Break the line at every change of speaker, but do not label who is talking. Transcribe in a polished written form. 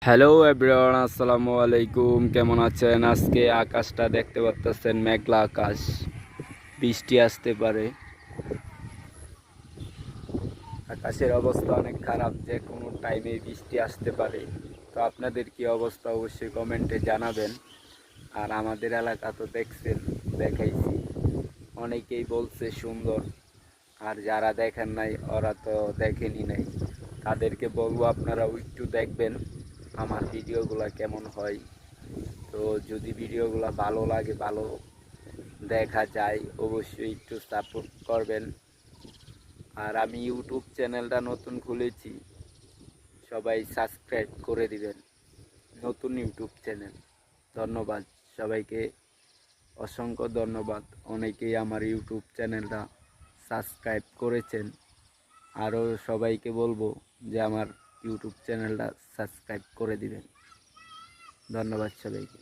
Hello everyone, আসসালামু আলাইকুম। কেমন আছেন? আজকে আকাশটা দেখতে পাচ্ছেন, মেঘলা আকাশ, বৃষ্টি আসতে পারে। আকাশের অবস্থা অনেক খারাপ, যে কোনো টাইমে বৃষ্টি আসতে পারে। তো আপনাদের কি অবস্থা অবশ্যই কমেন্টে জানাবেন। আর আমাদের এলাকা তো দেখছেন, দেখাইছি, অনেকেই বলছে সুন্দর। আর যারা দেখেন নাই ওরা তো দেখেনি নাই, তাদেরকে বলবো আপনারাও একটু দেখবেন আমার ভিডিওগুলো কেমন হয়। তো যদি ভিডিওগুলো ভালো লাগে, ভালো দেখা যায়, অবশ্যই একটু সাপোর্ট করবেন। আর আমি ইউটিউব চ্যানেলটা নতুন খুলেছি, সবাই সাবস্ক্রাইব করে দিবেন। নতুন ইউটিউব চ্যানেল। ধন্যবাদ সবাইকে, অসংখ্য ধন্যবাদ। অনেকেই আমার ইউটিউব চ্যানেলটা সাবস্ক্রাইব করেছেন। আরও সবাইকে বলবো যে আমার ইউটিউব চ্যানেলটা সাবস্ক্রাইব করে দিবেন। ধন্যবাদ সবাইকে।